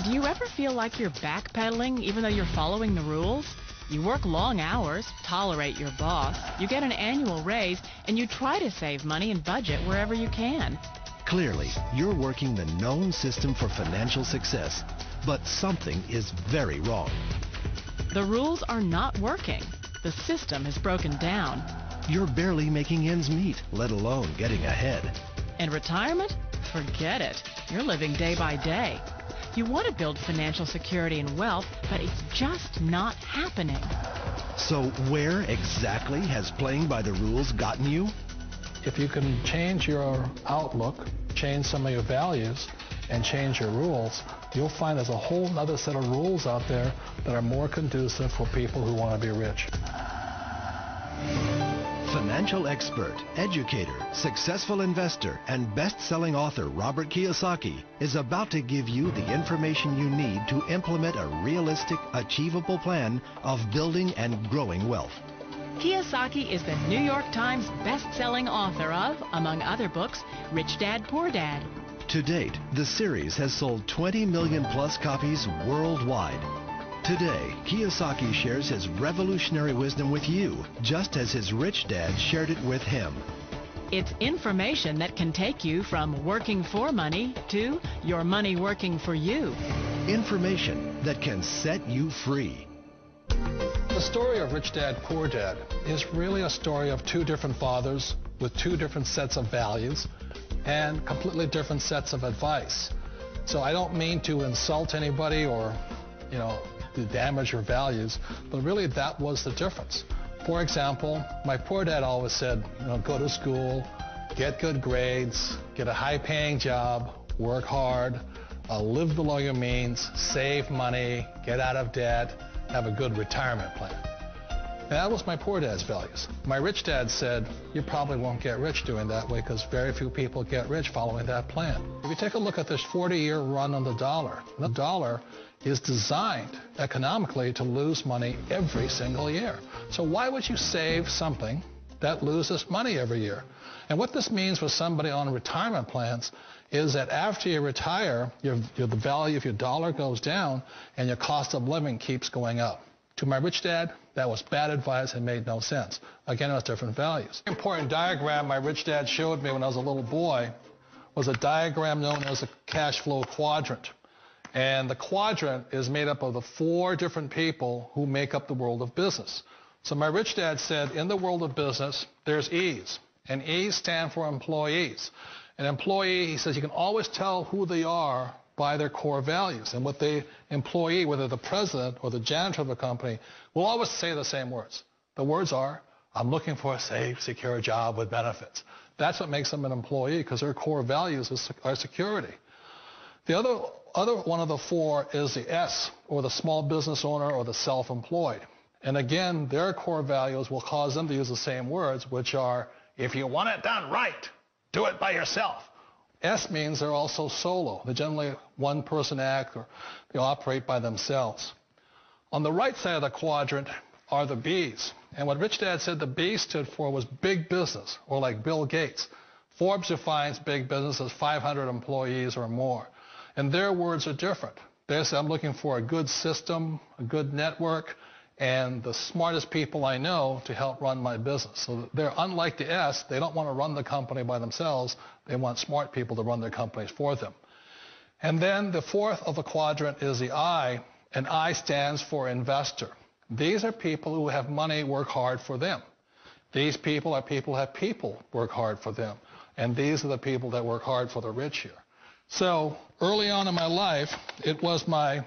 Do you ever feel like you're backpedaling even though you're following the rules? You work long hours, tolerate your boss, you get an annual raise, and you try to save money and budget wherever you can. Clearly, you're working the known system for financial success, but something is very wrong. The rules are not working. The system is broken down. You're barely making ends meet, let alone getting ahead. And retirement? Forget it. You're living day by day. You want to build financial security and wealth, but it's just not happening. So where exactly has playing by the rules gotten you? If you can change your outlook, change some of your values, and change your rules, you'll find there's a whole other set of rules out there that are more conducive for people who want to be rich. Financial expert, educator, successful investor, and best-selling author Robert Kiyosaki is about to give you the information you need to implement a realistic, achievable plan of building and growing wealth. Kiyosaki is the New York Times best-selling author of, among other books, Rich Dad, Poor Dad. To date, the series has sold 20 million plus copies worldwide. Today, Kiyosaki shares his revolutionary wisdom with you, just as his rich dad shared it with him. It's information that can take you from working for money to your money working for you. Information that can set you free. The story of Rich Dad, Poor Dad is really a story of two different fathers with two different sets of values and completely different sets of advice. So I don't mean to insult anybody or, to damage your values, but really that was the difference. For example, my poor dad always said, go to school, get good grades, get a high-paying job, work hard, live below your means, save money, get out of debt, have a good retirement plan. And that was my poor dad's values. My rich dad said, you probably won't get rich doing that way because very few people get rich following that plan. If you take a look at this 40-year run on the dollar is designed economically to lose money every single year. So why would you save something that loses money every year? And what this means for somebody on retirement plans is that after you retire, the value of your dollar goes down and your cost of living keeps going up. To my rich dad, that was bad advice and made no sense. Again, it was different values. An important diagram my rich dad showed me when I was a little boy was a diagram known as a cash flow quadrant. And the quadrant is made up of the four different people who make up the world of business. So my rich dad said, in the world of business, there's E's. And E's stand for employees. An employee, he says, you can always tell who they are by their core values. And what the employee, whether the president or the janitor of the company, will always say the same words. The words are, I'm looking for a safe, secure job with benefits. That's what makes them an employee, because their core values are security. The other one of the four is the S, or the small business owner or the self-employed. And again, their core values will cause them to use the same words, which are, if you want it done right, do it by yourself. S means they're also solo. They're generally one-person act, or they operate by themselves. On the right side of the quadrant are the B's. And what Rich Dad said the B stood for was big business, or like Bill Gates. Forbes defines big business as 500 employees or more. And their words are different. They say, I'm looking for a good system, a good network, and the smartest people I know to help run my business. So they're unlike the S. They don't want to run the company by themselves. They want smart people to run their companies for them. And then the fourth of the quadrant is the I, and I stands for investor. These are people who have money work hard for them. These people are people who have people work hard for them. And these are the people that work hard for the rich here. So early on in my life, it was my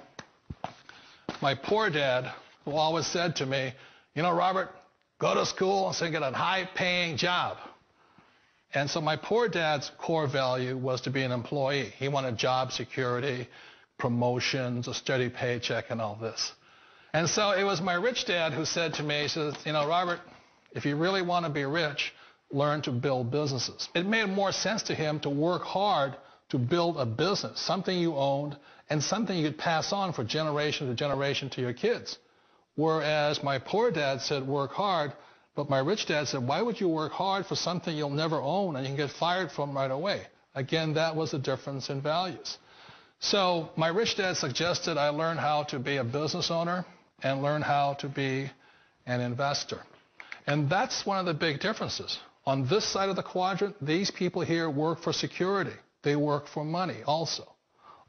poor dad who always said to me, Robert, go to school and get a high-paying job. And so my poor dad's core value was to be an employee. He wanted job security, promotions, a steady paycheck, and all this. And so it was my rich dad who said to me, he says, Robert, if you really want to be rich, learn to build businesses. It made more sense to him to work hard to build a business, something you owned and something you could pass on for generation to generation to your kids. Whereas my poor dad said work hard, but my rich dad said, why would you work hard for something you'll never own and you can get fired from right away? Again, that was the difference in values. So my rich dad suggested I learn how to be a business owner and learn how to be an investor. And that's one of the big differences. On this side of the quadrant, these people here work for security. They work for money also.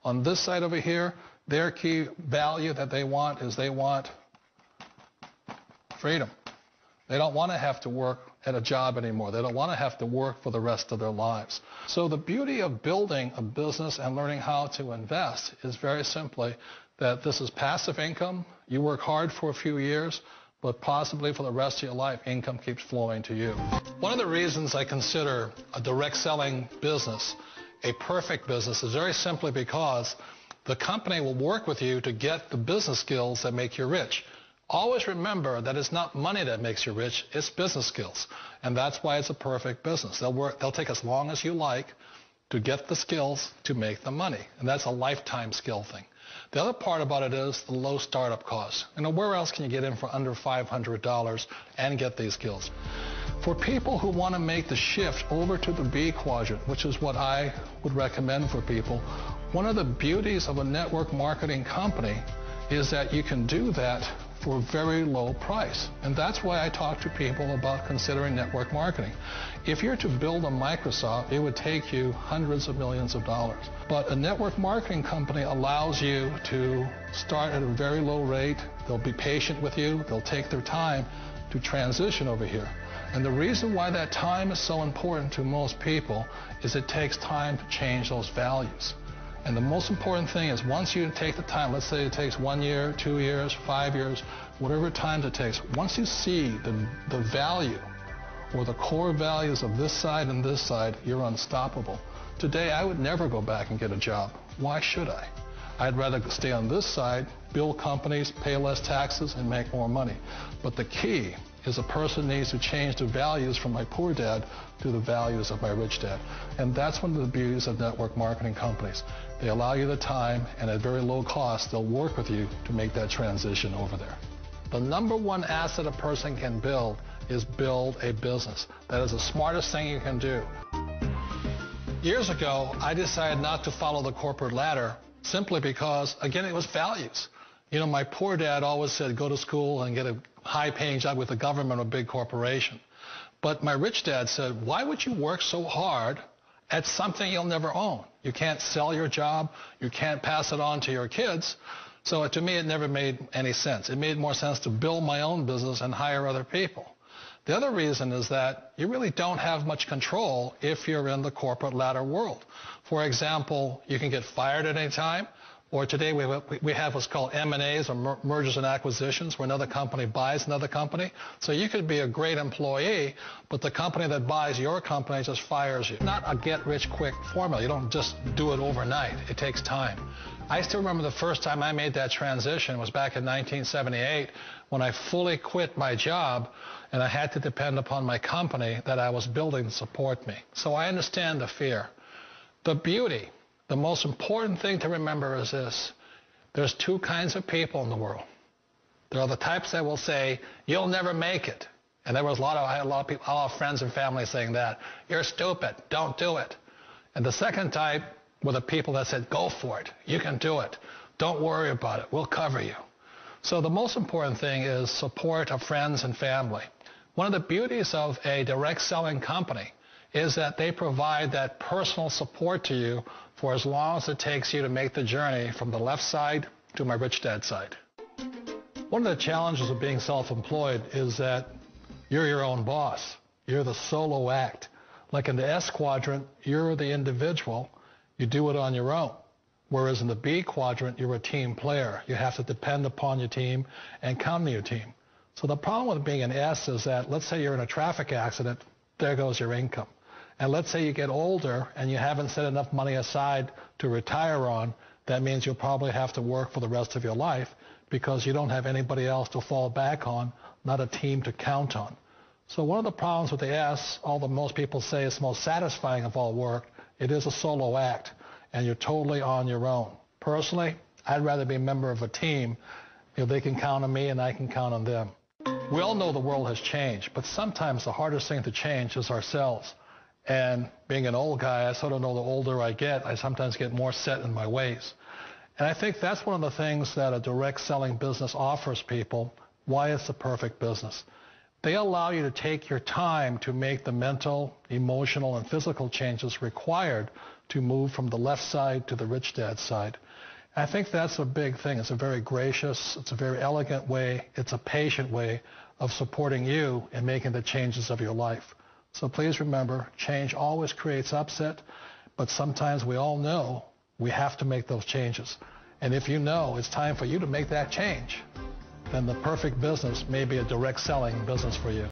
On this side over here, their key value that they want is they want freedom. They don't want to have to work at a job anymore. They don't want to have to work for the rest of their lives. So the beauty of building a business and learning how to invest is very simply that this is passive income. You work hard for a few years, but possibly for the rest of your life, income keeps flowing to you. One of the reasons I consider a direct selling business a perfect business is very simply because the company will work with you to get the business skills that make you rich. Always remember that it's not money that makes you rich, it's business skills. And that's why it's a perfect business. They'll take as long as you like to get the skills to make the money. And that's a lifetime skill thing. The other part about it is the low startup costs. Where else can you get in for under $500 and get these skills? For people who want to make the shift over to the B quadrant, which is what I would recommend for people, one of the beauties of a network marketing company is that you can do that for a very low price. And that's why I talk to people about considering network marketing. If you're to build a Microsoft, it would take you hundreds of millions of dollars. But a network marketing company allows you to start at a very low rate. They'll be patient with you. They'll take their time to transition over here. And the reason why that time is so important to most people is it takes time to change those values. And the most important thing is once you take the time, let's say it takes 1 year, 2 years, 5 years, whatever time it takes, once you see the value or the core values of this side and this side, you're unstoppable. Today, I would never go back and get a job. Why should I? I'd rather stay on this side, build companies, pay less taxes, and make more money. But the key is a person needs to change the values from my poor dad to the values of my rich dad. And that's one of the beauties of network marketing companies. They allow you the time, and at very low cost, they'll work with you to make that transition over there. The number one asset a person can build is build a business. That is the smartest thing you can do. Years ago, I decided not to follow the corporate ladder simply because, again, it was values. You know, my poor dad always said, go to school and get a high-paying job with the government or a big corporation. But my rich dad said, why would you work so hard at something you'll never own? You can't sell your job. You can't pass it on to your kids. So to me, it never made any sense. It made more sense to build my own business and hire other people. The other reason is that you really don't have much control if you're in the corporate ladder world. For example, you can get fired at any time. Or today we have what's called M&As, or mergers and acquisitions, where another company buys another company. So you could be a great employee, but the company that buys your company just fires you. Not a get-rich-quick formula. You don't just do it overnight. It takes time. I still remember the first time I made that transition was back in 1978 when I fully quit my job and I had to depend upon my company that I was building to support me. So I understand the fear. The beauty. The most important thing to remember is this. There's two kinds of people in the world. There are the types that will say, you'll never make it. And I had a lot of friends and family saying that. You're stupid. Don't do it. And the second type were the people that said, go for it. You can do it. Don't worry about it. We'll cover you. So the most important thing is support of friends and family. One of the beauties of a direct selling company is that they provide that personal support to you for as long as it takes you to make the journey from the left side to my rich dad side. One of the challenges of being self-employed is that you're your own boss. You're the solo act. Like in the S quadrant, you're the individual. You do it on your own. Whereas in the B quadrant, you're a team player. You have to depend upon your team and count on your team. So the problem with being an S is that, let's say you're in a traffic accident, there goes your income. And let's say you get older and you haven't set enough money aside to retire on, that means you'll probably have to work for the rest of your life because you don't have anybody else to fall back on, not a team to count on. So one of the problems with the S, although most people say it's the most satisfying of all work, it is a solo act, and you're totally on your own. Personally, I'd rather be a member of a team. They can count on me and I can count on them. We all know the world has changed, but sometimes the hardest thing to change is ourselves. And being an old guy, I sort of know the older I get, I sometimes get more set in my ways. And I think that's one of the things that a direct selling business offers people, why it's the perfect business. They allow you to take your time to make the mental, emotional, and physical changes required to move from the left side to the rich dad side. I think that's a big thing. It's a very gracious, it's a very elegant way, it's a patient way of supporting you in making the changes of your life. So please remember, change always creates upset, but sometimes we all know we have to make those changes. And if you know it's time for you to make that change, then the perfect business may be a direct selling business for you.